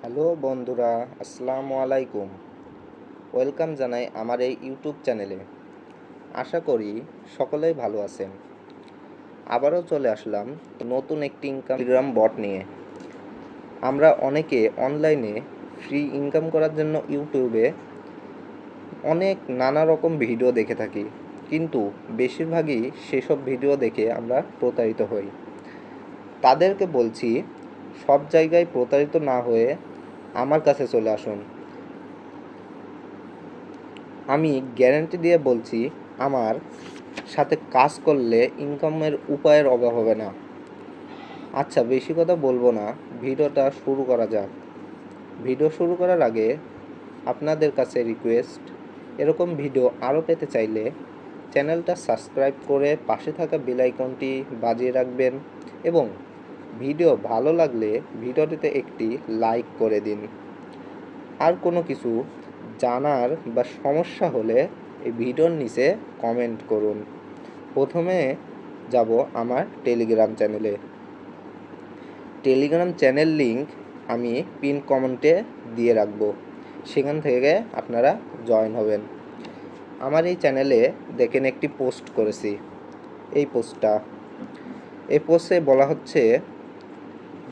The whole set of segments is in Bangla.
হ্যালো বন্ধুরা, আসসালামু আলাইকুম। ওয়েলকাম জানাই আমার এই ইউটিউব চ্যানেলে। আশা করি সকলেই ভালো আছেন। আবারও চলে আসলাম নতুন একটি টেলিগ্রাম বট নিয়ে। আমরা অনেকে অনলাইনে ফ্রি ইনকাম করার জন্য ইউটিউবে অনেক নানা রকম ভিডিও দেখে থাকি, কিন্তু বেশিরভাগই সেসব ভিডিও দেখে আমরা প্রতারিত হই। তাদেরকে বলছি, সব জায়গায় প্রতারিত না হয়ে আমার কাছে চলে আসুন। আমি গ্যারান্টি দিয়ে বলছি, আমার সাথে কাজ করলে ইনকামের উপায়ের অভাব হবে না। আচ্ছা, বেশি কথা বলবো না, ভিডিওটা শুরু করা যাক। ভিডিও শুরু করার আগে আপনাদের কাছে রিকোয়েস্ট, এরকম ভিডিও আরও পেতে চাইলে চ্যানেলটা সাবস্ক্রাইব করে পাশে থাকা বেল আইকনটি বাজিয়ে রাখবেন এবং ভিডিও ভালো লাগলে ভিডিওটিতে একটি লাইক করে দিন। আর কোনো কিছু জানার বা সমস্যা হলে এই ভিডিওর নিচে কমেন্ট করুন। প্রথমে যাব আমার টেলিগ্রাম চ্যানেলে। টেলিগ্রাম চ্যানেল লিংক আমি পিন কমেন্টে দিয়ে রাখব, সেখান থেকে আপনারা জয়েন হবেন। আমার এই চ্যানেলে দেখেন একটি পোস্ট করেছি। এই পোস্টে বলা হচ্ছে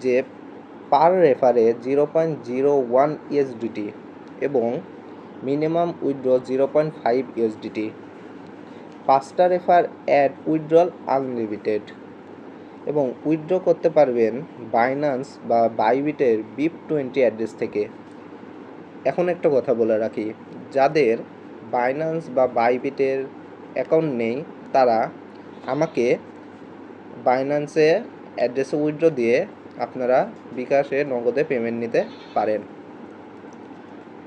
যে পার রেফারে 0.01 ইউএসডিটি এবং মিনিমাম উইথড্র 0.5 ইউএসডিটি। 5টা রেফার অ্যাড উইথড্রল আনলিমিটেড এবং উইথড্র করতে পারবেন বাইন্যান্স বা বাইবিটের BIP20 অ্যাড্রেস থেকে। এখন একটা কথা বলে রাখি, যাদের বাইন্যান্স বা বাইবিটের অ্যাকাউন্ট নেই তারা আমাকে বাইন্যান্সে অ্যাড্রেসে উইথড্র দিয়ে আপনারা বিকাশে নগদে পেমেন্ট নিতে পারেন।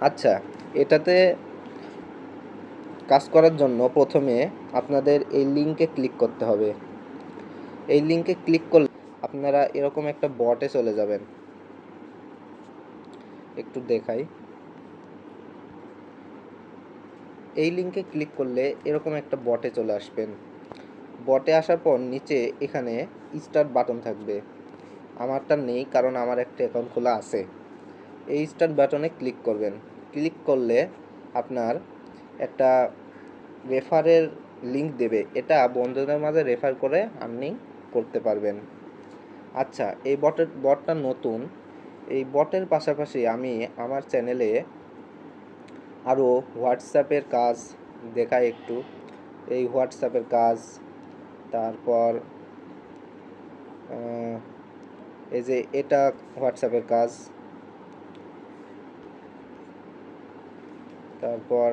আচ্ছা, এটাতে কাজ করার জন্য প্রথমে আপনাদের এই লিঙ্কে ক্লিক করতে হবে। এই লিঙ্কে ক্লিক করলে আপনারা এরকম একটা বটে চলে যাবেন। একটু দেখাই। এই লিঙ্কে ক্লিক করলে এরকম একটা বটে চলে আসবেন। বটে আসার পর নিচে এখানে স্টার্ট বাটন থাকবে। আমারটা নেই, কারণ আমার একটা অ্যাকাউন্ট খোলা আছে। এই স্টার্ট বাটনে ক্লিক করবেন। ক্লিক করলে আপনার একটা রেফারের লিঙ্ক দেবে। এটা বন্ধুদের মাঝে রেফার করে আর্নিং করতে পারবেন। আচ্ছা, এই বটটা নতুন। এই বটের পাশাপাশি আমি আমার চ্যানেলে আরও হোয়াটসঅ্যাপের কাজ দেখাই একটু। এই হোয়াটসঅ্যাপের কাজ, তারপর এই যে এটা হোয়াটসঅ্যাপের কাজ, তারপর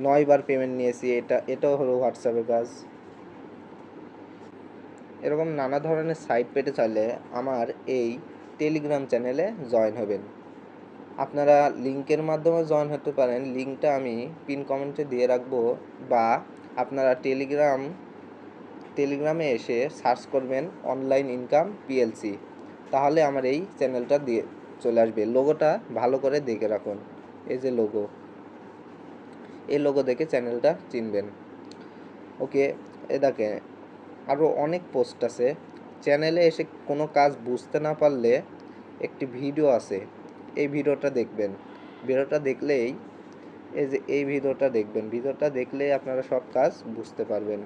9বার পেমেন্ট নিয়েছি, এটাও হলো হোয়াটসঅ্যাপের কাজ। এরকম নানা ধরনের সাইট পেতে চাইলে আমার এই টেলিগ্রাম চ্যানেলে জয়েন হবেন। আপনারা লিঙ্কের মাধ্যমে জয়েন হতে পারেন, লিঙ্কটা আমি পিন কমেন্টে দিয়ে রাখবো, বা আপনারা টেলিগ্রামে এসে সার্চ করবেন অনলাইন ইনকাম পিএলসি, তাহলে আমার এই চ্যানেলটা দিয়ে চলে আসবে। লোগোটা ভালো করে দেখে রাখুন, এই যে লোগো, এই লোগো দেখে চ্যানেলটা চিনবেন। ওকে, এ দেখেন আরও অনেক পোস্ট আছে। চ্যানেলে এসে কোনো কাজ বুঝতে না পারলে একটি ভিডিও আছে, এই ভিডিওটা দেখবেন। ভিডিওটা দেখলেই এই ভিডিওটা দেখবেন। ভিডিওটা দেখলেই আপনারা সব কাজ বুঝতে পারবেন।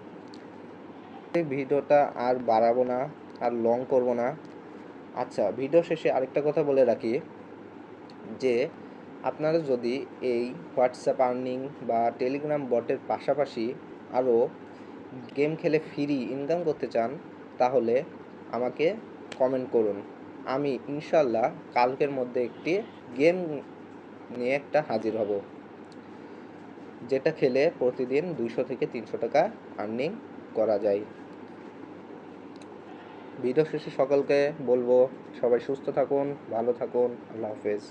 এই ভিডিওটা আর বাড়াবো না, আর লং করব না। আচ্ছা, ভিডিও শেষে আরেকটা কথা বলে রাখি যে আপনারা যদি এই হোয়াটসঅ্যাপ আর্নিং বা টেলিগ্রাম বটের পাশাপাশি আরও গেম খেলে ফ্রি ইনকাম করতে চান, তাহলে আমাকে কমেন্ট করুন। আমি ইনশাল্লাহ কালকের মধ্যে একটি গেম নিয়ে হাজির হব, যেটা খেলে প্রতিদিন 200 থেকে 300 টাকা আর্নিং করা যায়। ভিডিও শেষে সকলকে বলবো, সবাই সুস্থ থাকুন, ভালো থাকুন। আল্লাহ হাফেজ।